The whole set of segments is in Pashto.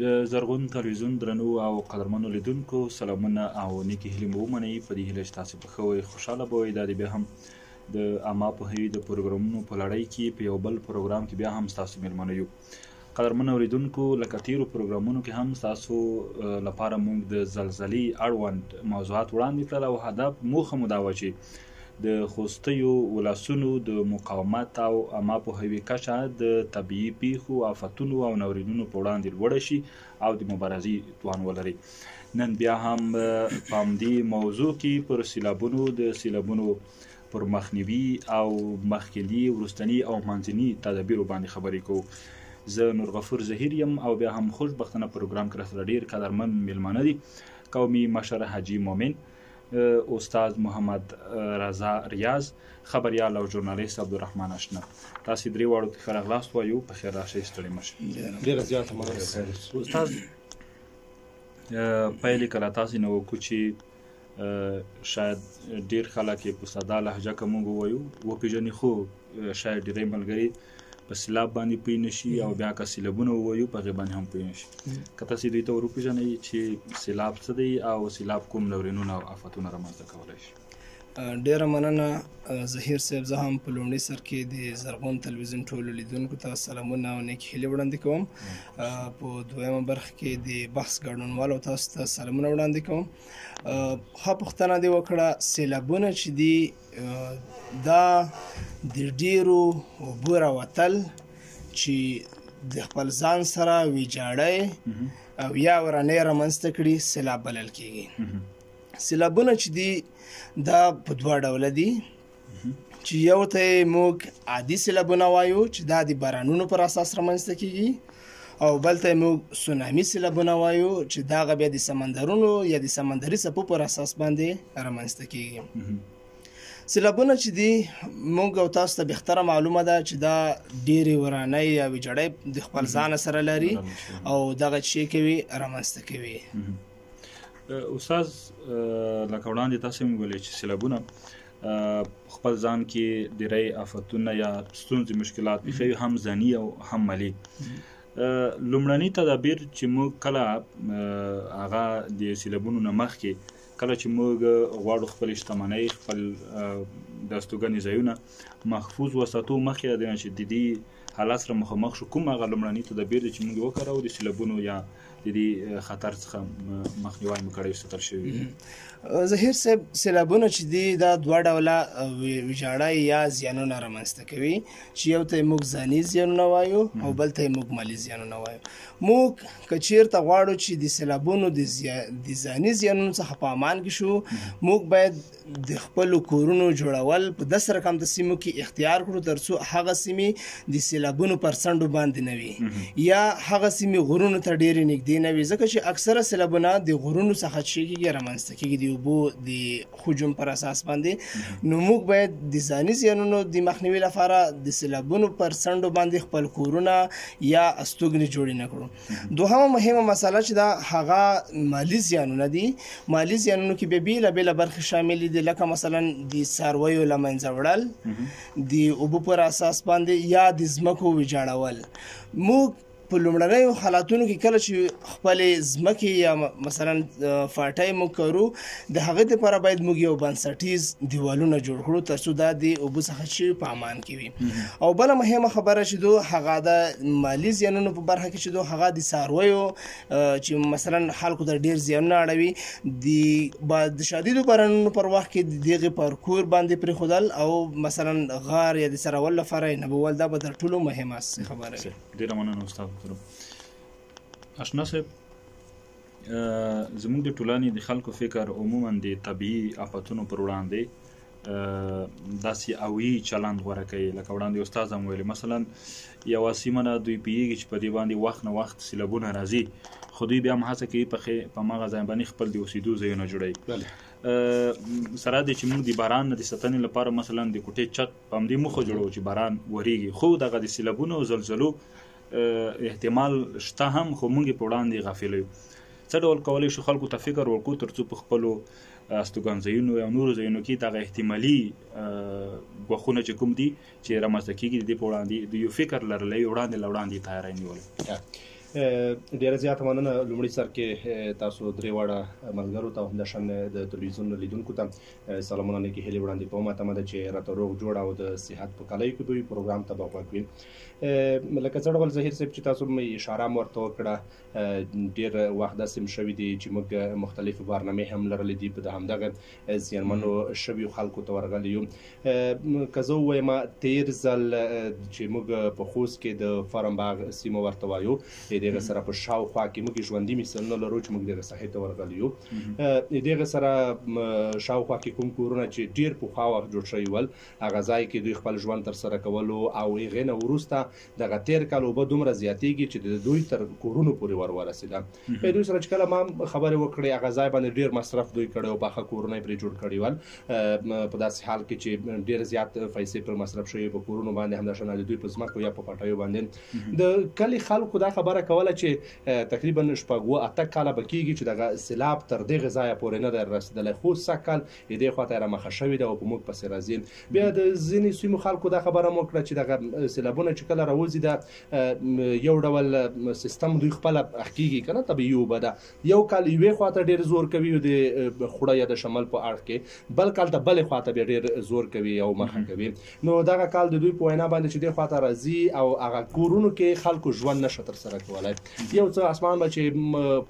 د زرغون تلویزیون درنو او قدرمنو لیدونکو سلامونه او نیکې هیلې مو ومنئ. په دې هیله چې تاسې به ښه وئ، خوشحاله به وئ. دا د بیا هم د عامه پوهوي د پروګرامونو په لړۍ کې په یو بل پروګرام کې بیا هم ستاسو میلمانه یو. قدرمنو اوریدونکو، لکه تیرو پروګرامونو کې هم ستاسو لپاره موږ د زلزلې اړوند موضوعات وړاندې کړل او هدف موخه مو دا وه چې د خوستیو ولسونو د مقاومت او عامه پوهوي کچه د طبیعي پیښو، آفتونو او ناورینونو په وړاندې لوړه شي او د مبارزې توان ولري. نن بیا هم په همدې موضوع کې پر سیلابونو پر مخنیوي او مخکلي، وروستني او منځني تدابیرو باندې خبرې کوو. زه نورغفور ظهیر یم او بیا هم خوشبختانه پروګرام کې راسره ډېر قدرمن میلمانه دي. قومي مشر حاجي مومن، استاد محمد رضا ریاض، خبریال او ژورنالیست عبدالرحمن اشنا. تاسې درې واړو ته ښه راغلاست وایو. په خیر راشئ، ستړي مه شئ. ډېره زیاته مننه. استاد، پیل یې کله تاسې نه وکړو چې شاید ډېر خلک یې په ساده لهجه که موږ ووایو وپېژني، خو شاید ډېری ملګري په سیلاب باندې پوه نه شي او بیا که سیلابونه ووایو په هغې باندې هم پوه نه شي. که تاسې دوی ته ور وپېژنئ چې سیلاب څه دی او سیلاب کوم ناورینونه او آفتونه رامنځته کولی شي. ډېره مننه ظهیر صاحب. زه هم په لومړي سر کې د زرغون تلویزیون ټولو لیدونکو ته سلامونه او نیکې هیلې وړاندې کوم. په دویمه برخه کې د بحث ګډونوالو تاسو ته سلامونه وړاندې کوم. ښه پوښتنه دې وکړه، سیلابونه چې دي دا د ډېرو اوبو راوتل چې د خپل ځان سره ویجاړی او یا ورانۍ رامنځته کړي سیلاب بلل کېږي. سیلابونه چې دي دا په دوه ډوله دي، چې یو ته یې موږ عادي سیلابونه وایو چې دا د بارانونو پر اساس رامنځته کېږي، او بل ته یې موږ سونامي سیلابونه وایو چې دا هغه بیا د سمندرونو یا د سمندري څپو پر اساس باندې رامنځته کېږي. سیلابونه چې دي موږ او تاسو ته بهتره معلومه ده چې دا ډېرې ورانۍ یا ویجاړۍ د خپل ځانه سره لري او دغه شی کوي رامنځته کوي. استاد، لکه وړاندې تاسو هم ویلي چې سیلابونه خپل ځان کې ډېری آفتونه یا ستونزې، مشکلات پېښوي، هم ځاني او هم مالي. لومړني تدابیر چې موږ کله هغه د سیلابونو نه مخکې کله چې موږ غواړو خپل شتمنۍ، خپل د استوګنې ځایونه محفوظ وساتو، مخکې د دې چې د دې حالت سره مخامخ شو، کوم هغه لومړني تدابیر دي چې موږ وکاروو د سیلابونو یا د دې خطر څخه مخنیوی مو کړی ستر شوي؟ ظهیر صاحب، سیلابونه چې دي دا دوه ډوله ویجاړۍ یا زیانونه رامنځته کوي، چې یو ته یې موږ ځاني زیانونه وایو او بل ته یې موږ مالي زیانونه وایو. موږ که چېرته غواړو چې د سیلابونو د ځاني زیانونو څخه په امان کې شو، موږ باید د خپلو کورونو جوړول په داسې رقم د سیمو کې اختیار کړو تر څو هغه سیمې د سیلابونو پر څنډو باندې نه وي، یا هغه سیمې غرونو ته ډېرې نږدې نه وي، ځکه چې اکثره سیلابونه د غرونو څخه چې کېږي رامنځته کېږي د اوبو د هجوم پر اساس باندې. نو موږ باید د ځاني زیانونو د مخنیوي لپاره د سیلابونو پر څنډو باندې خپل کورونه یا استوګنې جوړې نه کړو. دوهمه مهمه مسله چې دا هغه مالي زیانونه دي. مالي زیانونو کې بیا بېلابېله برخې شاملې دي، لکه مثلا د څارویو له منځه وړل، د اوبو پر اساس باندې یا د ځمکو ویجاړول. موږ په لومړنیو حالاتونو کې کله چې خپلې ځمکې یا مثلا فاټۍ موږ کرو، د هغې دپاره باید موږ یو بنسټیز دیوالونه جوړ کړو تر څو دا د اوبو څخه چې په امان کې وي. او بله مهمه خبره چې دو هغه د مالي زیانونو په برخه کې چې دو هغه د څارویو چې مثلا خلکو ته ډېر زیانونه اړوي، د شدیدو بارانونو پر وخت کې د هغې پر کور باندې پرېښودل او مثلا غار یا د څرول لپاره یې نبول، دا به تر ټولو مهمه خبره وي. ډېره مننه استاد. اشنا صاحب، زموږ د ټولنې د خلکو فکر عموما د طبیعي آفتونو پر وړاندې داسې اوي چلند غوره کوي. لکه وړاندې استاد هم ویلي، مثلا یوه سیمه نه دوی پوهېږي چې په دې باندې وخت نه وخت سیلابونه راځي، خو دوی بیا هم هڅه کوي په هماغه ځای باندې خپل د اوسېدو ځایونه جوړوي. سره دی چې موږ د باران نه د ساتنې لپاره مثلا د کوټې چت په همدې موخه جوړوو چې باران وریږي، خو دغه د سیلابونو او زلزلو احتمال شته هم، خو موږ په وړاندې غافل یو. څه ډول کولی شو خلکو ته فکر ورکړو تر څو په خپلو استوګنځایونو او نورو ځایونو کې دغه احتمالي ګواښونه چې کوم دي چې رامنځته کېږي د دې په وړاندې د یو فکر لرلی وړاندې له وړاندې تیاری نیولی. ډیره زیاته مننه. لومړي سر کې تاسو درې واړه ملګرو ته همداشان د تلویزیون لیدونکو ته سلامونه نیکې هیلې وړاندې کوم. تمه ده چې راته روغ جوړ او د صحت په کالیو کې به پروګرام ته به غوږ وي. لکه څه ډول ظهیر صاحب چې تاسو اشاره مو ورته وکړه، ډېر وخت داسې هم شوي دي چې موږ مختلفې برنامې هم لرلې دي په همدغه زیانمنو شویو خلکو ته ورغلي یو. که زه ووایم تېر ځل چې موږ په خوست کې د فرم باغ سیمه ورته وایو، دغه سره په شاوخوا کې موږ ژوندي مثالونه لرو چې موږ دغه ساحې ته ورغلي یو. دغه سره شاوخوا کې کوم کورونه چې ډېر پخوا وخت جوړ شوي ول، هغه ځای کې دوی خپل ژوند ترسره کولو او هغې نه وروسته دغه تېر کال اوبه دومره زیاتېږي چې د دوی تر کورونو پورې ورسېده. په دوی سره چې کله ما خبرې وکړې، هغه ځای باندې ډېر مصرف دوی کړی او پاخه کورونه یې پرې جوړ کړي ول. په داسې حال کې چې ډېر زیات پیسې پر مصرف شوي په کورونو باندې، همداشان د دوی په ځمکو یا په پټیو باندې. د کلي خلکو دا خبره کوله چې تقریبا شپږ اته کاله به کېږي چې دغه سیلاب تر دغه ځایه پورې نه دی رسېدلی، خو سږ کال دې خوا ته یې رامخه شوې ده او په موږ پسې راځي. بیا د ځینې سیمو خلکو دا خبره مو کړه چې دغه سیلابونه چې کله راوځي دا یو ډول سیستم دوی خپله کېږي که نه، طبیعي اوبه ده. یو کال یوې خوا ته ډېر زور کوي د خوړه یا د شمال په اړخ کې، بل کال ته بلې خوا ته بیا ډېر زور کوي او مخه کوي. نو دغه کال د دوی په وینا باندې چې دې خوا ته راځي او هغه کورونو کې خلکو ژوند نشه ترسره کولی. یو څه اسمان به چې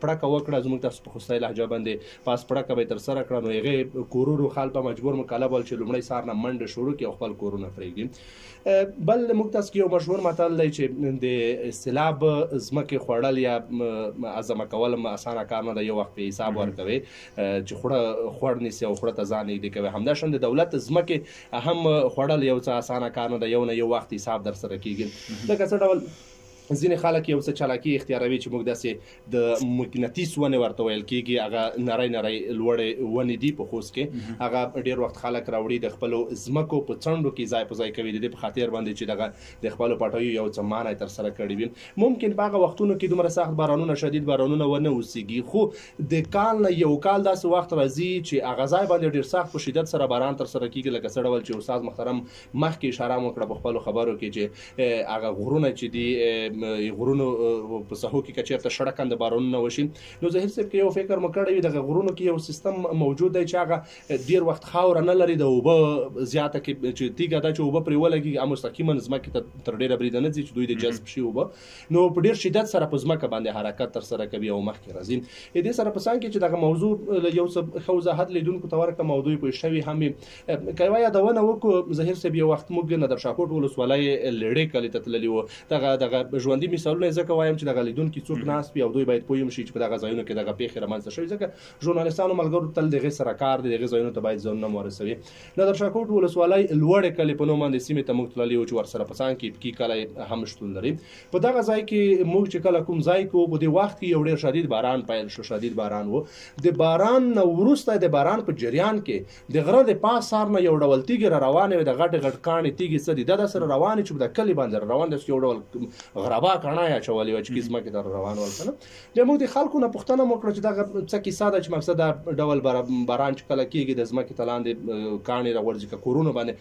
پړکه وکړه، زموږ تاسو په خوستی لهجه باندې پاس پړکه به یې ترسره کړه، نو هغې کورونو خلک به مجبور مکلف ول چې لومړی سهار نه منډه شروع کړي او خپل کورونه پرېږدي. بل موږ تاسو کې یو مشهور متل دی چې د سیلاب ځمکې خوړل یا عزمه کول اسانه کار نه دی، یو وخت په حساب ورکوي چې خوړ نیسي او خوړه ته ځان نږدې کوي. همداشان د دولت ځمکې هم خوړل یو څه اسانه کار نه دی، یو نه یو وخت حساب در سره کېږي. لکه څه ډول ځینې خلک یو څه چالاکي اختیاروي چې موږ داسې د مقناطیس ونې ورته ویل کېږي، هغه نری نری لوړې ونې دي په خوست کې، هغه ډېر وخت خلک راوړي د خپلو ځمکو په څنډو کې ځای په ځای کوي، د دې په خاطر باندې چې دغه د خپلو پټیو یو څه مانع یې ترسره کړي وي. ممکن په هغه وختونو کې دومره سخت بارانونه، شدید بارانونه ونه اوسېږي، خو د کال نه یو کال داسې وخت راځي چې هغه ځای باندې ډېر سخت په شدت سره باران ترسره کېږي. لکه څه ډول چې استاد محترم مخکې اشاره مو کړه په خپلو خبرو کې چې هغه غرونه چې دي، غرونو په ساحو کې که چېرته شړکنده بارانونه وشي، نو ظهیر صاحب کې یو فکر مو کړی وي دغه غرونو کې یو سیستم موجود دی چې هغه ډېر وخت خاوره نه لري، د اوبه زیاته کې چې تیږه ده چې اوبه پرې ولګي مستقیما ځمکې ته تر ډېره بریده نه ځي چې دوی د جذب شي اوبه، نو په ډېر شدت سره په ځمکه باندې حرکت ترسره کوي او مخکې راځي. دې سره په څنګ کې چې دغه موضوع یو څه ښه وضاحت لیدونکو ته ورکړه، موضوع پوه شوي هم که یوه یادونه وکړو. ظهیر صاحب یو وخت موږ ندرشاکوټ ولسوالۍ لړې کلي ته تللي وو. دغه ژوندي مثالونه ځکه وایم چې دغه لیدونکي څوک ناست وي او دوی باید پوه شي چې په دغه ځایونو کې دغه پېښې رامنځته شوي، ځکه ژورنالستانو ملګرو تل دغې سره کار دی، دغې ځایونو ته باید ځانونه ورسوي. ندرشاکوټ ولسوالۍ لوړې کلي په نوم باندې سیمې ته موږ تللي وو چې ورسره په څنګ کې پکې کلی هم شتون لري. په دغه ځای کې موږ چې کله کوم ځای کې په دې وخت کې یو ډېر شدید باران پیل شو، شدید باران و. د باران نه وروسته د باران په جریان کې د غره د پاس سار نه یو ډول تیږې را روانې وې، د غټې غټ کاڼې تیږې څه دي دا سره روانې چې د کلي باندې روان دي، یو ډول غربا کاڼه یې اچولې وه چې ځمکې ته روان ول که نه. بیا موږ د خلکو نه پوښتنه مو کړه چې دغه څه کیسه ده چې مقصد دا ډول باران چې کله کېږي د ځمکې ته لاندې کاڼې راغورځي که کورونو باندې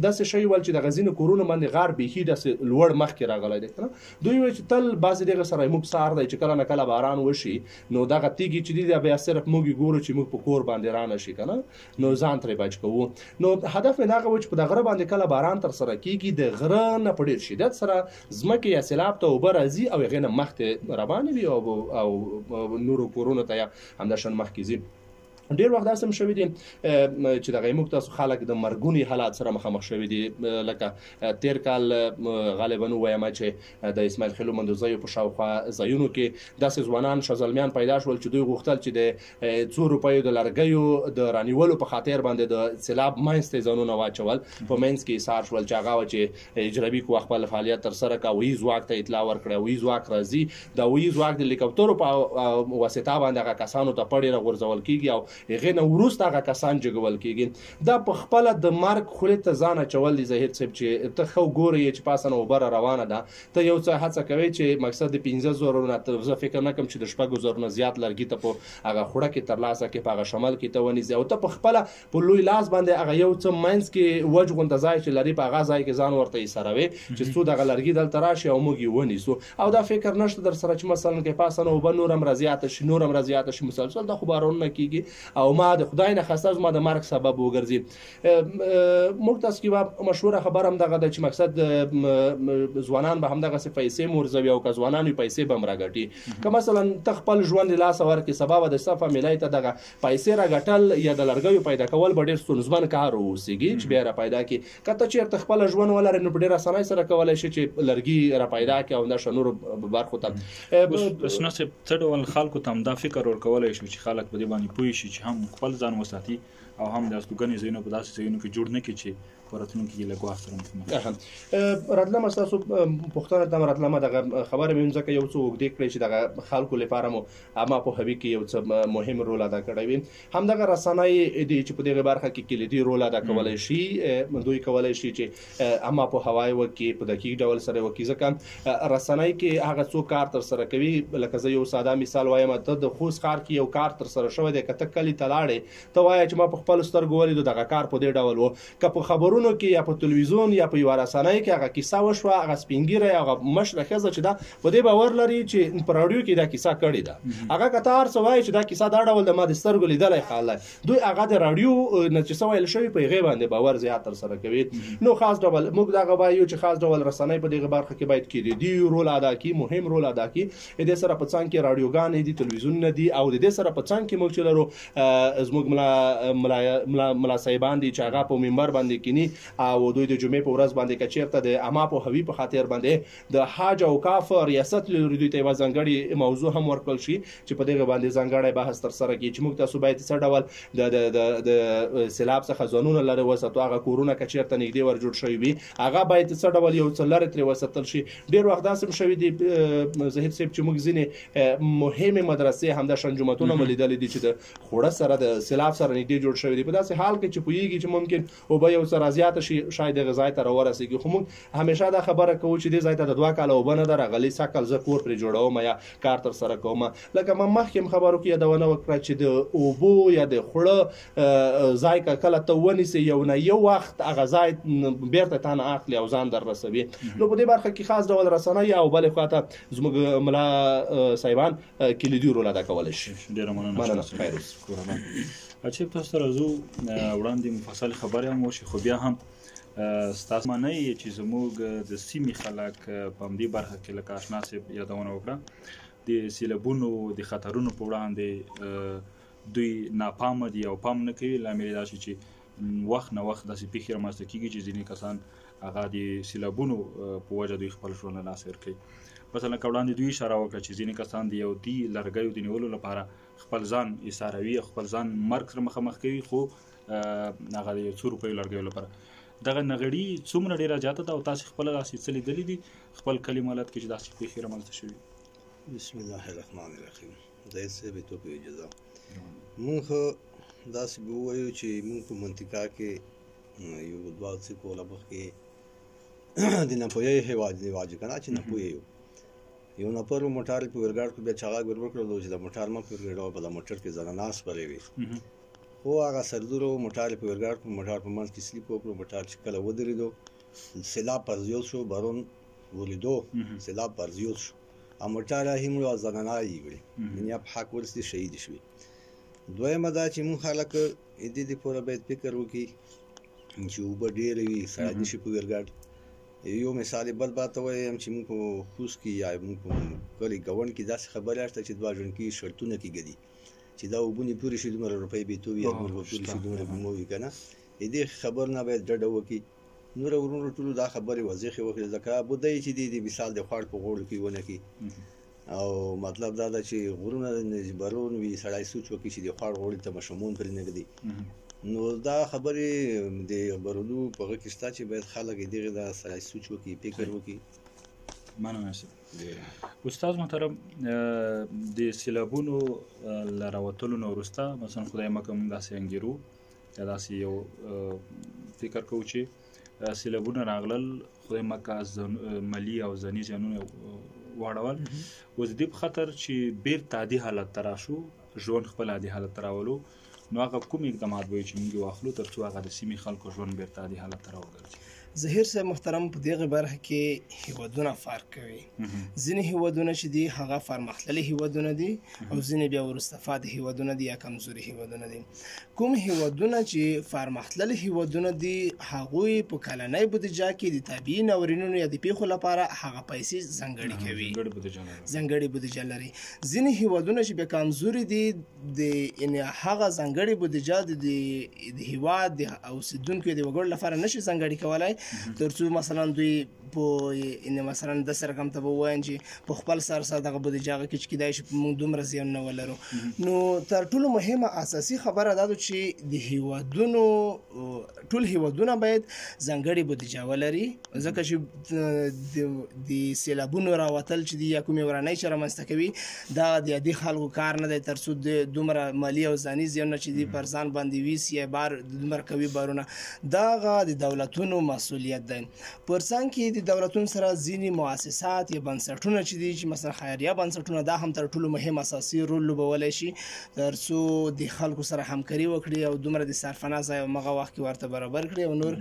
داسې شی ول چې دغه ځینو کورونو باندې غار بیخي داسې لوړ مخکې راغلی دی که نه. دوی وایي چې تل بعضې دغه سره موږ سهار دی چې کله نه کله باران وشي نو دغه تیږې چې دي بیا صرف موږ یې ګورو چې موږ په کور باندې رانه شي که نه، نو ځان ترې بچ کوو. نو هدف مې دغه و چې په د غره باندې کله باران ترسره کېږي د غره نه په ډېر شدت سره ځمکې یا سیلاب ته اوبه راځي او هغې نه مخکې روانې وي او نورو کورونو ته یې همداشان مخکې ځي. ډېر وخت داسې هم شوي دي چې دغه موږ تاسو خلک د مرګوني حالات سره مخامخ شوي دي. لکه تېر کال غالبا ووایم چې د اسماعیل خیلو مندوزیو په شاوخوا ځایونو کې داسې ځوانان شازلمیان پیدا شول چې دوی غوښتل چې د 2 روپیو د لرګیو د رانیولو په خاطر باندې د سیلاب منځ ته ځانونه واچول، په منځ کې ایسار شول چې هغه وه چې اجربي قوه خپل فعالیت ترسره کړه، هوایي ځواک ته اطلاع ورکړه، هوایي ځواک راځي، د هوایي ځواک د هلیکاپټرو په واسطه باندې هغه کسانو ته پړې راغورځول کېږي او هغې نه وروسته هغه کسان جګول کېږي. دا په خپله د مرګ خولې ته ځان اچول دي ظهیر صاحب چې ته ښه ګورې چې پاسه نه اوبه روانه ده، ته یو څه هڅه کوې چې مقصد د 15,000 نه زه فکر نه کوم چې د 6,000 نه زیات لرګي ته په هغه خوړه کې ترلاسه کړې، په هغه شمال کې ته ونیسې او ته په خپله په لوی لاس باندې هغه یو څه منځ کې وچ غونډه ځای چې لري په هغه ځای کې ځان ورته ایساروې چې څو دغه لرګي دلته راشي او موږ یې ونیسو. او دا فکر نشته در سره چې مثلا کې پاسه نه اوبه نور هم رازیاته شي، نور هم رازیاته شي، مسلسل دا خو بارانونه کېږي او ما د خدای نه خواسته زما د مرګ سبب وګرځي. موږ تاسو کې مشهوره خبره هم دغه ده چې مقصد ځوانان به همدغسې پیسې مورځوي او که ځوانان وي پیسې به هم راګټي. که مثلا ته خپل ژوند له لاسه ورکړې سبا به د ستا فامیلۍ ته دغه پیسې راګټل یا د لرګیو پیدا کول به ډېر ستونزمن کار واوسېږي چې بیا را پیدا کړي. که ته چېرته خپله ژوند ولرې نو په ډېر اسانۍ سره کولی شي چې لرګي را پیدا کړي او همداشان نورو برخو ته. حسنا صاحب څه ډول خلکو ته همدا فکر ورکولی شو چې خلک په دې باندې پوه شي چې هم خپل ځان وساتي او هم د استوګنې ځایونه په داسې ځایونو کې جوړ نه کړي چې په راتلونکي کې له ګواښ سره مخ راتلمه ستاسو پوښتنه ته راتلمه دغه خبره مې ځکه یو څه اوږدې کړې چې دغه خلکو لپاره مو عامه پوهوي کې یو څه مهم رول ادا کړی وي. همدغه رسنۍ دي چې په دغه برخه کې کلیدي رول ادا کولی شي. دوی کولی شي چې عامه پوهاوی وکړي په دقیق ډول سره وکړي، ځکه رسنۍ کې هغه څوک کار تر سره کوي. لکه زه یو ساده مثال وایم، ته د خوست ښار کې یو کار تر سره شوی دی، که ته کلي ته لاړې ته وایې چې ما په خپلو سترګو ولیدو دغه کار په دې ډول و، که په خبرونو کې یا په تلویزیون یا په یوه رسنۍ کې هغه کیسه وشوه، هغه سپین ږیری هغه مشره ښځه چې دا په دې باور لري چې په راډیو کې دا کیسه کړې ده، هغه که ته هر څه وایي چې دا کیسه دا ډول د ما د سترګو لیدلی خاله، دوی هغه د راډیو نه چې څه ویل شوي په هغې باندې باور زیات ترسره کوي. نو خاص ډول موږ دغه وایو چې خاص ډول رسنۍ په دغه برخه کې باید کلیدي رول ادا کړي، مهم رول ادا کړي. د دې سره په څنګ کې راډیوګانې دي، تلویزیونونه دي، او د دې سره په څنګ کې موږ چې لرو زموږ ملا صاحبان دي چې هغه په منبر باندې کینی او دوی د جمعې په ورځ باندې که چېرته د عامه پوهوي په خاطر باندې د حج او کاف ریاست لري، دوی ته یوه ځانګړې موضوع هم ورکړل شي چې په دغه باندې ځانګړی بحث ترسره کړي چې موږ تاسو باید څه ډول د سیلاب څخه ځانونه لرې وساتو. هغه کورونه که چېرته نږدې ور جوړ شوي وي هغه باید څه ډول یو څه لرې ترې وساتل شي. ډېر وخت داسې هم شوي دي ظهیر صاحب چې موږ ځینې مهمې مدرسې همداشان جوماتونه مو لیدلي دي چې د خوړه سره د سیلاب سره نږدې جوړ شوي دي، په داسې حال کې چې پوهېږي چې ممکن اوبه یو څه رازیاته شي شاید دغه ځای ته راورسېږي. خو موږ همیشه دا خبره کوو چې دې ځای ته د 2 کاله اوبه نه ده راغلې، سږ کال زه کور پرې جوړوم یا کار ترسره کوم. لکه ما مخکې هم خبرو کې یادونه وکړه چې د اوبو یا د خوړه ځای که کله ته ونیسې یو نه یو وخت هغه ځای بېرته تا نه اخلي او ځان در رسوي. نو په دې برخه کې خاص ډول رسنۍ او بلې خواته زموږ ملا صاحبان کلیدي رول ادا کولی شي. ډېره مننه. خیر اوسه تاسو سره زه وړاندې مفصل خبرې هم وشي، خو بیا هم ستاسو منئ چې زموږ د سیمې خلک په همدې برخه کې لکه اشنا صاحب یادونه وکړه د سیلابونو د خطرونو په وړاندې دوی ناپامه دي او پام نه کوي. لامل دا شي چې وخت نه وخت داسې پیښې رامنځته کېږي چې ځینې کسان هغه د سیلابونو په وجه دوی خپل ژوند له لاسه ورکوي. مثلا که وړاندې دوی اشاره وکړه چې ځینې کسان د یو دي لرګیو د نیولو لپاره خپل ځان ایساروي، خپل ځان مرګ سره مخامخ کوي، خو هغه د 100 روپیو لرګیو لپاره دغه نغړي څومره ډېره زیاته ده او تاسې خپله داسې څه لیدلي دي خپل کلي مالت کې چې داسې پیښې رامنځته شوي؟ بسم الله الرحمن الرحیم. ځای صاحب ته په اجازه مونږ داسې به ووایو چې مونږ په منطقه کې یو 2 څپو له مخکې د ناپوهۍ هېواد رواج که نه چې ناپوهه یو نفر موټر په ورګاډ کې بیا چاغه ګور وکړلو چې د موټر مخ په ورګاډ په موټر کې زناناس پرې وي، خو هغه سردورو موټر په ورګاډ په موټر په منځ کې سلیپ وکړو، موټر چې کله ودرېدو سیلاب پر زیات شو، بارون ولیدو سیلاب پر زیات شو او موټر هم یو زنانه یې وړي دنیا په حق ورسې شهید شوي. دویمه دا چې مونږ خلک دې دپاره باید فکر وکړي چې اوبه ډېرې وي سړی نشي په ورګاډ. یو مثال بل باته وایم چې موږ په خوست کې یا موږ په کلي ګاونډ کې داسې خبرې شته چې 2 ژوند کې شرطونه کېږي دي چې دا اوبونې پورې شي 2 روپۍ به تو یا موږ پورې شي 2 روپۍ مو وي که نه. دې خبر نه باید ډډه وکړي. نور ورونو ټولو دا خبرې واضحې وکړي ځکه بودی چې دې مثال د خوړ په غوړو کې ونه کړي او مطلب دا ده چې غرونه بارون وي سړی سوچ وکړي چې د خوړ غوړي ته مشمون پرې نه ږدي. نو دا خبرې د خبرونو په هغه کې شته چې باید خلک دغه دا سړی سوچ وکړي، فکر وکړي مننه صاحب. استاد محترم د سیلابونو له راوتلو نه وروسته مثلا خدای مکه موږ داسې انګیرو یا داسې یو فکر کوو چې سیلابونه راغلل خدای مکه مالي او ځاني زیانونه واړول اوس د دې په خطر چې بیرته عادي حالت ته راشو ژوند خپل عادي حالت ته راولو نو هغه کوم اقدامات به وي چې موږ واخلو تر څو هغه د سیمې خلکو ژوند بیرته عادي حالت ته راوګرځي؟ ظهیر صاحب محترم په دغه برخه کې هیوادونه فرق کوي. ځینې هیوادونه چې دي هغه پرمختللي هیوادونه دي او ځینې بیا وروسته پاتې هیوادونه دي یا کمزوري هیوادونه دي. کوم هیوادونه چې پرمختللي هیوادونه دي هغوی په کلنۍ بودیجه کې د طبیعي ناورینونو یا د پیښو لپاره هغه پیسې ځانګړې کوي، ځانګړې بودیجه لري. ځینې هیوادونه چې بیا کمزوري دي د هغه ځانګړې بودیجه د هیواد د اوسیدونکو د وګړو لپاره نشي ځانګړې کولای ترڅو مثلا دوی په مثلا د سره کم ته ووایم چې په خپل سر دغه بودیجه هغه کې چې کیدای شي موږ دومره زیان نه ولرو. نو تر ټولو مهمه اساسي خبره دا ده چې د هیوادونو ټول هیوادونه باید ځانګړې بودیجه ولري ځکه چې د سیلابونو راوتل چې د کومې ورانۍ چې رامنځته کوي دا د عادي خلکو کار نه دی ترڅو د دومره مالي او ځاني زیانونه چې دي پر ځان باندې ویسي یا بار دومره کوي بارونه دغه د دولتونو مسؤلیت دی. پر ځان کې د دولتونو سره ځینې مؤسسات یا بنسټونه چې دي چې مثلا خیریه بنسټونه دا هم تر ټولو مهم اساسي رول لوبولی شي ترڅو د خلکو سره همکاري وکړي او دومره د صرفانه ځای او مغه وخت کې ورته برابر کړي او نور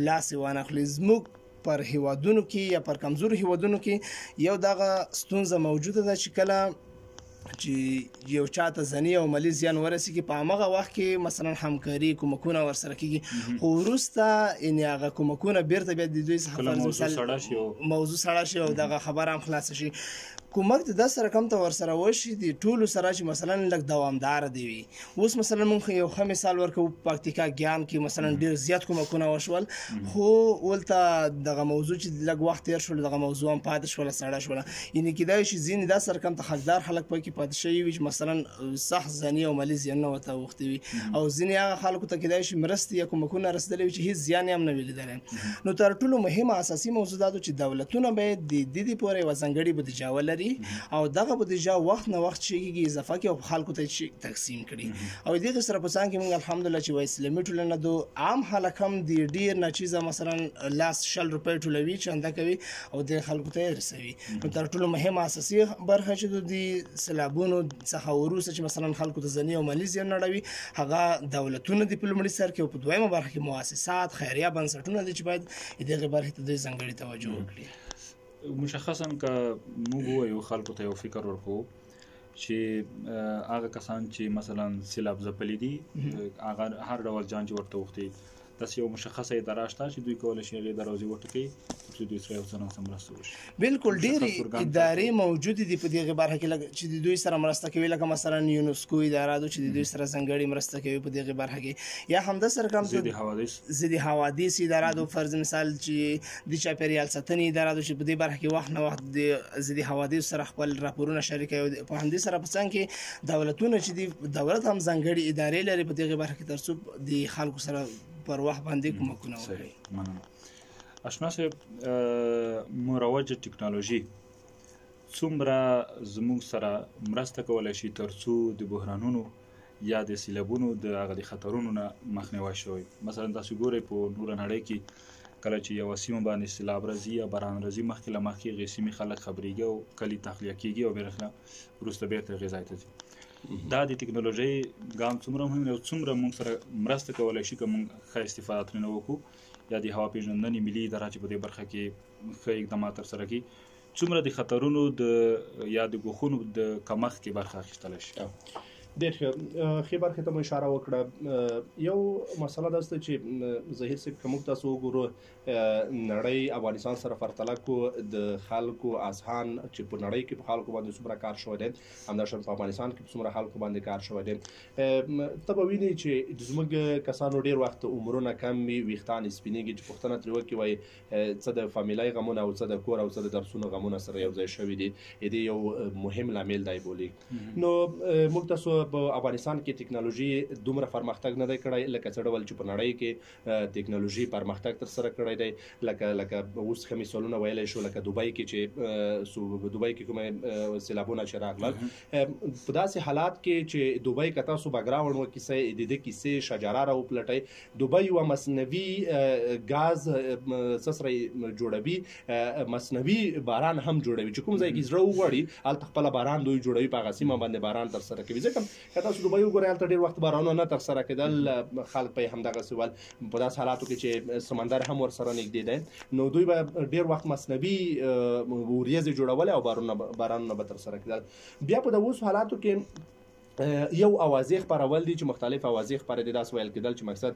لاس وانه خپل زموږ پر هیوادونو کې یا پر کمزور هیوادونو کې یو دغه ستونزه موجوده ده چې کله چې یو چاته ځاني او مالي زیان ورسیږي په هغه وخت کې مثلا همکاري کومکونه ورسره کیږي خو وروسته هغه کومکونه بیرته بیا د دوی څخه موضوع سړه شي او دغه خبره هم خلاص شي. کومک د سره کم ته ورسره وشي د ټولو سره چې مثلا لږ دوامدار دی وي. اوس مثلا موږ یو ښه مثال ورکو پکتیکا ګیان کې مثلا ډیر زیات کومکونه وشول خو ولته دغه موضوع چې لږ وخت تیر شول دغه موضوع هم پاتې شول سړه شول یعنی کیدای شي ځینې د سره کم ته حقدار خلک پکې پاتې شي وي چې مثلا صح ځاني او مالي زیان نه وته وختي وي او ځینې هغه خلکو ته کیدای شي مرستې یا کومکونه رسیدلې وي چې هیڅ زیان هم نه ویلیدل. نو تر ټولو مهمه اساسي موضوع دا چې دولتونه باید د دې پورې وزنګړي بودیجه ولري او دغه بودیجه وخت نه وخت شيږي اضافه کې او خلکو ته تقسیم کړي او دغه سره په څنګه موږ الحمدلله چې وای اسلامي ټولنه دو عام خلک هم د ډیر نچیزه مثلا لاس شل روپۍ ټولوي چنده کوي او د خلکو ته رسوي. نو تر ټولو مهمه اساسي برخه چې د سیلابونو څخه وروسته چې مثلا خلکو ته ځنی او مالي زیان نړوي هغه دولتونه د پلمړي سر کې او په دویمه برخه کې مؤسسات خیریه بنسټونه دي چې باید دغه برخه ته د ځانګړي توجه وکړي. مشخصا که موږ وایو خلکو ته یو فکر ورکو چې هغه کسان چې مثلا سیلاب ځپلي دي هغه هر ډول جان چې ورته وختي داسې یو مشخصه اداره شته چې دوی کولی شي هغې دروازې وټکوي چې دوی سره یو څه نه څه مرسته وشي. بالکل ډېرې ادارې موجودې دي په دغې برخه کې چې د دوی سره مرسته کوي لکه مثلا یونسکو اداره ده چې د دوی سره ځانګړې مرسته کوي په دغې برخه کې یا همداسې رقم ضد حوادث اداره ده فرض مثال چې د چاپیریال ساتنې اداره ده چې په دې برخه کې وخت نه وخت د ضد حوادث سره خپل راپورونه شریکوي په همدې سره په څنګ کې دولتونه چې دي دولت هم ځانګړې ادارې لري په دغې برخه کې تر څو د خلکو سره پر وخت باندې کومکونه وکړي. اشنا صاحب مروجه ټکنالوژي څومره زموږ سره مرسته کولی شي تر څو د بحرانونو یا د سیلابونو د هغه د خطرونو نه مخنیوی شوی؟ مثلا تاسو ګورئ په نوره نړۍ کې کله چې یوه سیمه باندې سیلاب راځي یا باران راځي مخکې له مخکې هغې سیمې خلک خبرېږي او کلي تخلیه کېږي او بېرخله وروسته بېرته هغې ځای ته ځي. دا د ټکنالوژۍ ګام څومره مهم دی او څومره موږ سره مرسته کولی شي که موږ ښه استفاده ترېنه وکړو یا د هوا پېژندنې ملي اداره چې په دې برخه کې ښه اقدامات ترسره کړي څومره د خطرونو د یا د ګوښونو د کمښت کې برخه اخیستلی شي؟ ډېر ښه برخې ته مو اشاره وکړه. یو مسله دا ده چې ظهیر صاحب که موږ تاسو وګورو نړۍ افغانستان سره پرتله کړو د خلکو اذهان چې په نړۍ کې په خلکو باندې څومره کار شوی دی همداشان په افغانستان کې په څومره خلکو باندې کار شوی دی ته به وینئ چې زموږ کسانو ډېر وخت عمرونه کم وي ویښتان یې سپینېږي چې پوښتنه ترې وکړي وایي څه د فامیلۍ غمونه او څه د کور او څه د درسونو غمونه سره یو ځای شوي دي. دې یو مهم لامل دی بولي. نو موږ تاسو په افغانستان کې ټیکنالوژي دومره پرمختګ نه دی کړی لکه څه ډول چې په نړۍ کې ټیکنالوژي پرمختګ تر سره کړی دی لکه اوس ښه مثالونه ویلی شو لکه دوبۍ کې چې دوبۍ کې کومه سیلابونه چې راغلل په داسې حالات کې چې دوبۍ که تاسو بیکګراونډ وکیسئ د دې کیسې شجره راوپلټئ دوبۍ یوه مصنوي ګاز څه سره جوړوي مصنوي باران هم جوړوي چې کوم ځای کې زړه وغواړي هلته خپله باران دوی جوړوي په هغه سیمه باندې باران ترسره کوي ځکه که تاسو دوبۍ وګورئ هلته ډېر وخت بارانونه نه ترسره کېدل خلک به یې همدغسې ول په داسې حالاتو کې چې سمندر هم ورسره نږدې دی نو دوی به ډېر وخت مصنوي وریځې جوړولې او بارانونه به ترسره کېدل بیا په د اوس حالاتو کې یو اوازې خپرول دي چې مختلف اوازې خپرېدې داسې ویل کېدل چې مقصد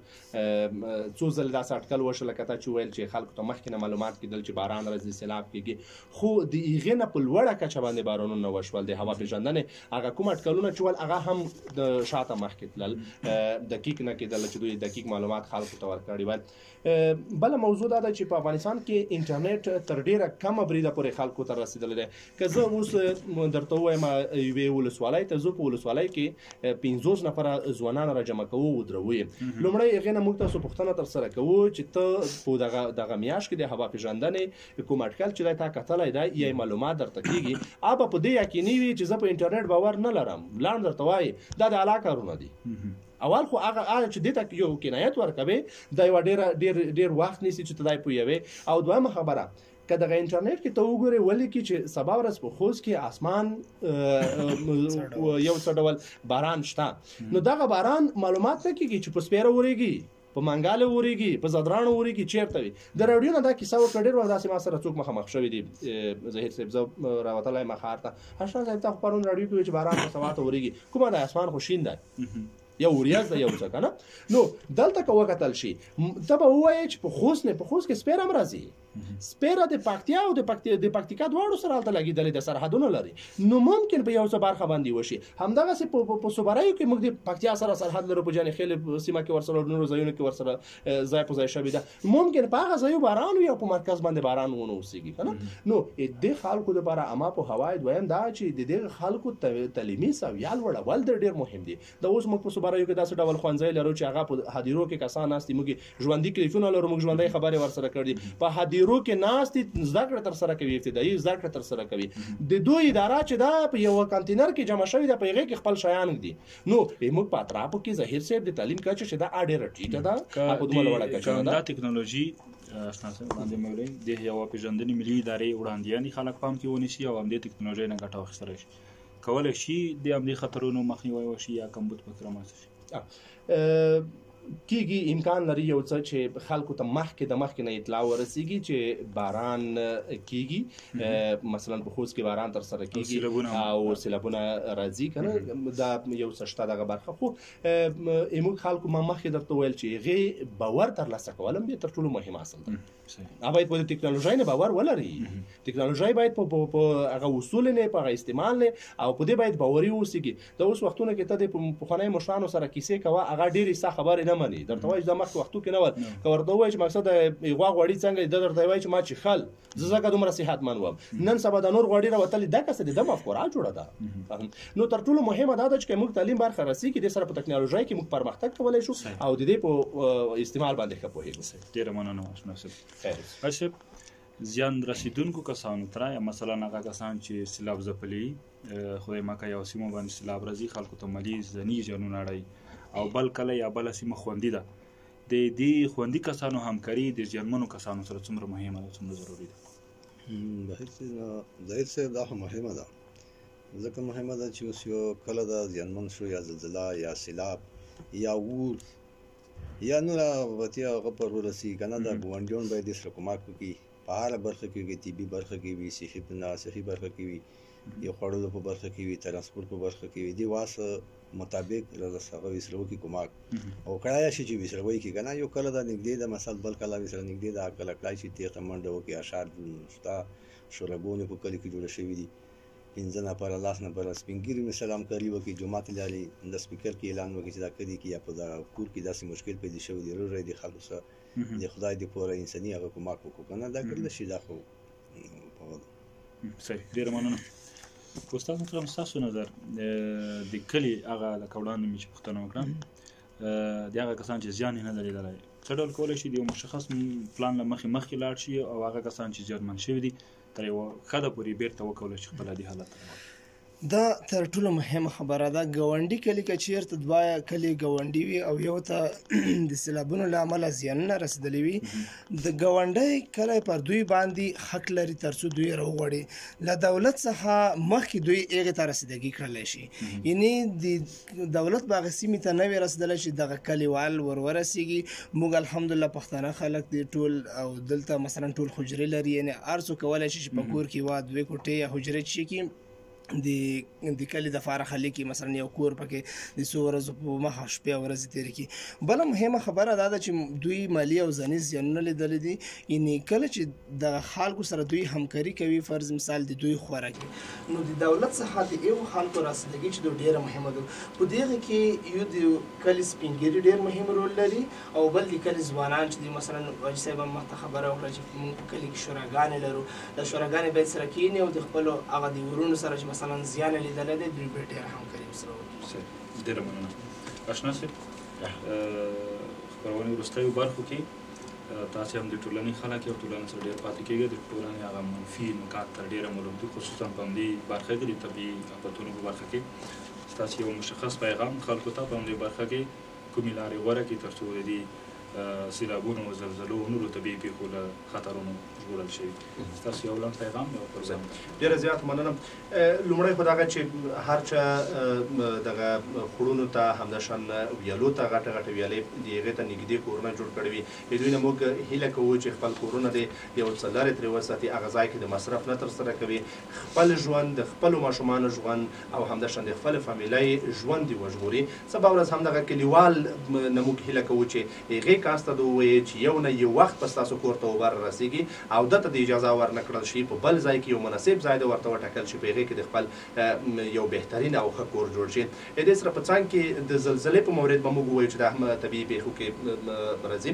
څو ځله داسې اټکل وشو لکه تا چې ویل چې خلکو ته مخکې نه معلومات کېدل چې باران راځي سیلاب کېږي خو د هغې نه په لوړه کچه باندې بارانونه وشول د هوا پېژندنې هغه کوم اټکلونه چې ول هغه هم د شاته مخکې تلل دقیق نه کېدل چې دوی دقیق معلومات خلکو ته ورکړي ول بله موضوع دا ده چې په افغانستان کې انټرنیټ تر ډېره کمه بریده پورې خلکو ته رسېدلی دی که زه اوس درته ووایم یوې ولسوالۍ ته زه په ولسوالۍ کې 50 نفره ځوانان را جمع کوو ودروو لومړی هغې نه موږ تاسو پوښتنه ترسره کوو چې ته په دغه میاشت کې د هوا پېژندنې کوم اټکل چې دی تا کتلی دی یا معلومات درته کېږي اب په دې یقیني وي چې زه په انټرنیټ باور نه لرم لاړ درته وایي دا د اعلی کارونه دي اول خو هغه چې دې ته یو کنایت ورکوي دا یوه ډېر وخت نیسي چې ته دا پوهوې او دویمه خبره که دغه انټرنیټ کې ته وګورې ولې کې چې سبا ورځ په خوست کې اسمان یو څه ډول باران شته نو دغه باران معلومات نه کېږي چې په سپیره ورېږي په منګاله ورېږي په زدرانو ورېږي چېرته وي د راډیو نه دا کیسه وکړه ډېر وخت داسې ما سره څوک مخامخ شوي دي ظهیر صاحب زه راوتلی یم ښار ته اشرف صاحب تا خو پرون راډیو کې وایي چې باران په سبا ته ورېږي کومه د اسمان خو شین دی یو وریځ ده یو څه که نه نو دلته که وکتل شي ته به ووایې چې په خوست کې سپیره هم راځي سپیره د پکتیا او د پکتیکا دواړو سره هلته لګېدلې د سرحدونه لري نو ممکن په یو څه برخه باندې وشي همدغسې په صوبریو کې موږ د پکتیا سره سرحد لرو په جانې خیل سیمه کې ورسره نورو ځایونو کې ورسره ځای په ځای شوې ده ممکن په هغه ځایو باران وي او په مرکز باندې باران ونه اوسېږي که نه نو دې خلکو دپاره اما په هوا دویم دا چې د دې خلکو تعلیمي سویه لوړول د ډېر مهم دي د اوس موږ په صوبریو کې داسې ډول ښوونځی لرو چې هغه په هدیرو کې کسان ناست دي موږ ژوندي کلیفونه لرو موږ ژوندۍ خبرې ورسره کړي په هدیرو کې ناست دي زده کړه ترسره کوي ابتدایي زده کړه ترسره کوي د دوی اداره چې دا په یوه کانتینر کې جمع شوې ده په هغې کې خپل شیان ږدي نو موږ په اطرافو کې ظهیر صاحب د تعلیم کچه چې دا ډېره ټیټه ده هغه دومره لوړه کچه نه ده دا ټکنالوژي باندې مولوي د یوه پېژندنې ملي ادارې وړاندیانې خلک پام کې ونیسي او همدې ټکنالوژۍ نه ګټه واخیستلی شي کولی شي د همدې خطرونو مخنیوی وشي یا کمبود پکې رامنځته شي کېږي امکان لري یو څه چې خلکو ته مخکې نه اطلاع ورسېږي چې باران کېږي مثلا په خوست کې باران ترسره کېږي او سیلابونه راځي که نه دا یو څه شته دغه برخه خو موږ خلکو ما مخکې درته ویل چې هغې باور ترلاسه کول هم تر ټولو مهم اصل ده باید په ټکنالوژۍ نه باور ولري ټکنالوژۍ باید په هغه اصول نه په هغه استعمال نه او په دې باید باوري واوسېږي د اوس وختونو کې ته د پخوانیو مشرانو سره کیسې کوه هغه ډېرې ستا خبرې نه مني درته وایي چې دا مخکې وختو کې نه ول که ورته ووایي چې مقصد د غوا غوړي څنګه دي ده درته وایي چې ما څښل زه ځکه دومره صحتمند وم نن سبا د نور غوړي راوتلي دا کسه د ده مفکوره جوړه ده نو تر ټولو مهمه دا ده چې که موږ تعلیم برخه رسېږي دې سره په ټکنالوژۍ کې موږ پرمختګ کولی شو او د دې په استعمال باندې ښه پوهېږو ډېره مننه اشرف صاحب زیان رسیدونکو کسانو ته یا مثلا هغه کسان چې سیلاب ځپلي خدای مکه یو سیمه باندې سیلاب راځي خلکو ته مالي ځاني زیانونه اړوي او بل کله یا بله سیمه خوندي ده د دې خوندي کسانو همکاري د زیانمنو کسانو سره څومره مهمه ده څومره ضروري ده ظاهر صاحب دا خو مهمه ده ځکه مهمه ده چې اوس یو کله د زیانمن شو یا زلزله یا سیلاب یا اور یا نور وتیا هغه پر ورسي که نه د ګاونډیان باید یې سره کومک وکړي په هره برخه کې وي طبي برخه کې وي صحي برخه کې وي یا خوړلو په برخه کې وي ترانسپورټ په برخه کې وي دې واسه مطابق هغه ویسره وکړي کومک او کړای شي چې ویسره وکړي که نه یو کله دا نږدې ده مثل بل کله ویسره نږدې ده کله کړای شي تېغ ته منډه وکړي اشار شته شورابونې په کلي کې جوړه شوي دي 15 نفره 10 نفره سپین ږیري مې سلام کوي وکړي جومات ته لاړې د سپیکر کې اعلان وکړي چې دا کلي کې یا په دغه کور کې داسې مشکل پیدا شوی دی ضرور دی خلکو سره د خدای دې پوره انساني هغه کومک وکړو که نه دا کړلی شي دا خو صحیح ډېره مننه استاد محترم ستاسو نظر د کلي هغه لکه وړاندې مې چې پوښتنه وکړه د هغه کسان چې زیان یې نه دی لیدلی څه ډول کولی شي د یو مشخص پلان له مخکې لاړ شي او هغه کسان چې زیانمن شوي دي تر یوه حده پورې بیرته وکولی شي خپل عادي حالت ته دا تر ټولو مهمه خبره ده. ګاونډي کلي که چېرته دوه کلي ګاونډي وي او یو ته د سیلابونو له امله زیانونه رسېدلي وي، د ګاونډی کلی پر دوی باندې حق لري تر څو دوی راوغواړي له دولت څخه مخکې دوی هغې ته رسیدګي کړلی شي. یعنې د دولت به هغې سیمې ته نه وي رسېدلی چې دغه کلیوال ورسېږي. موږ الحمدلله پښتانه خلک دي ټول او دلته مثلا ټول حجرې لري، یعنې هر څوک کولی شي چې په کور کې یوه دوې کوټې یا حجرې چې کې د کلي دپاره خالي کړي، مثلا یو کور پکې د څو ورځو په مخه شپې او ورځې تېرې کړي. بله مهمه خبره دا ده چې دوی مالي او ځاني زیانونه لیدلی دي. یعنې کله چې د خلکو سره دوی همکاري کوي، فرض مثال د دوی خوراکي، نو د دولت څخه د هغو خلکو رسیدګي چې دوی ډېره مهمه ده. په دغې کې یو د کلي سپینګیري ډېر مهم رول لري او بل د کلي ځوانان چې دي. مثلا حاجي صاحب هم مخته خبره وکړه چې موږ په کلي کې شوراګانې لرو، دا شوراګانې باید سره کښېني او د خپلو هغه د ورونو سره چې مثلا زیان لیدلی دی دوی باید ډېره همکاري ورسره وکړي. ډېره مننه. اشنا صاحب خپرونې وروستیو برخو کې تاسې هم د ټولنې خلک یو ټولنې سره ډېر پاتې کېږي، د ټولنې هغه منفي نکات تر ډېره معلوم دي، خصوصا په همدې برخه کې د طبیعي آفتونو په برخه کې ستاسې یو مشخص پیغام خلکو ته په همدې برخه کې کومې لارې غوره کړي تر څو د دې سیلابونو او زلزلو او نورو طبیعي پیښو له خطرونو ژغورل شوي. ستاسو یو لنډ پیغام یو پرځای. ډېره زیات مننه. لومړی خو دغه چې هر چا دغه خوړونو ته همداشان ویالو ته غټه غټه ویالې د هغې ته نږدې کورونه جوړ کړي وي. د دوی نه موږ هیله کوو چې خپل کورونه د یو څه لرې ترې وساتي، هغه ځای کې د مصرف نه ترسره کوي، خپل ژوند د خپلو ماشومانو ژوند او همداشان د خپل فامیلۍ ژوند دې وژغوري. سبا ورځ هم دغه کلیوال نه موږ هیله کوو چې هغې کاس ته د ووایي چې یو نه یو وخت به ستاسو کور ته اوبه رارسېږي او دته د اجازه ورنه کړل شي په بل ځای کې یو مناسب ځای د ورته وټاکل شي په هغې کې د خپل یو بهترین او ښه کور جوړ شي. د دې سره په څنګ کې د زلزلې په مورد به موږ ووایو چې دا هم طبیعي پیښو کې راځي.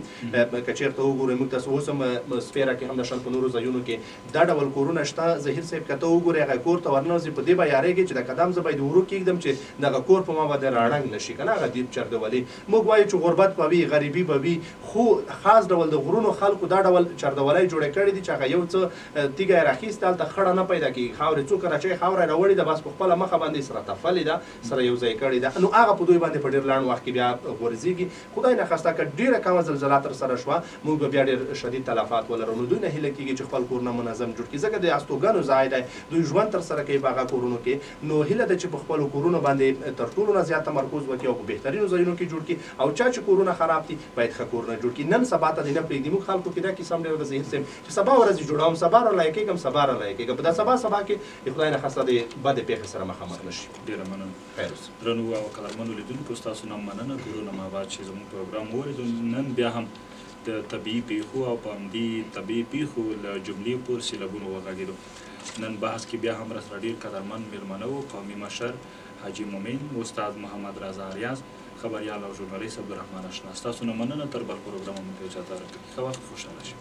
که چېرته وګورئ موږ تاسو اوس هم سپېره کې همداشان په نورو ځایونو کې دا ډول کورونه شته. ظهیر صاحب که ته وګورې هغه کور ته ورننوځې په دې به یارېږې چې د قدم زه باید ورو کېږدم چې دغه کور په ما باندې راړنګ نه شي که نه هغه دیب چردولي. موږ وایو چې غربت به وي، غریبي به وي، خو خاص ډول د غرونو خلکو دا ډول چردولۍ جوړې کړې دي چې هغه یو څه تیږه یې راخیستې هلته خړه نه پیدا کېږي، خاورې څو کراچۍ خاوره یې راوړې ده بس په خپله مخه باندې سره تفلې ده سره یو ځای کړې ده، نو هغه په دوی باندې په ډېر لنډ وخت کې بیا غورځېږي. خدای نخواسته که ډېره کمه زلزله ترسره شوه موږ به بیا ډېر شدید تلفات ولرو. نو دوی نه هیله کېږي چې خپل کورونه منظم جوړ کړي، ځکه د استوګنو ځای دی، دوی ژوند ترسره کوي په هغه کورونو کې. نو هیله ده چې په خپلو کورونو باندې تر ټولو نه زیات تمرکز وکړي او په بهترینو ځایونو کې جوړ کړي او چا چې کورونه خراب دي باید ښه کورونه جوړ کړي. نن سبا ته دې نه پرېږدي. موږ خلکو کې دا کیسه هم ډېره د ظهیر صاحب چې سبا ورځ یې جوړوم، سبا رالایه کېږم، سبا رالایه کېږم، په دا سبا کې د خدای نخواسته د بدې پېښې سره مخامخ نه شي. ډېره مننه. خیر اوسه. درنو او قدرمنو لیدونکو ستاسو نه مننه. کورونه ما بعد چې زموږ پروګرام واورېدو. نن بیا هم د طبیعي پیښو او په همدې طبیعي پیښو له جملې پورې سیلابونو وغږېدو. نن بحث کې بیا هم راسره ډېر قدرمن مېلمانه وو، قومي مشر حاجي مومن، استاد محمد رضا ریاض، خبریال او ژورنالیست عبدالرحمن اشنا. ستاسو نه مننه. تر بل پروګرام مو ته اجازه راکړئ. ښه وخت، خوشحاله شئ.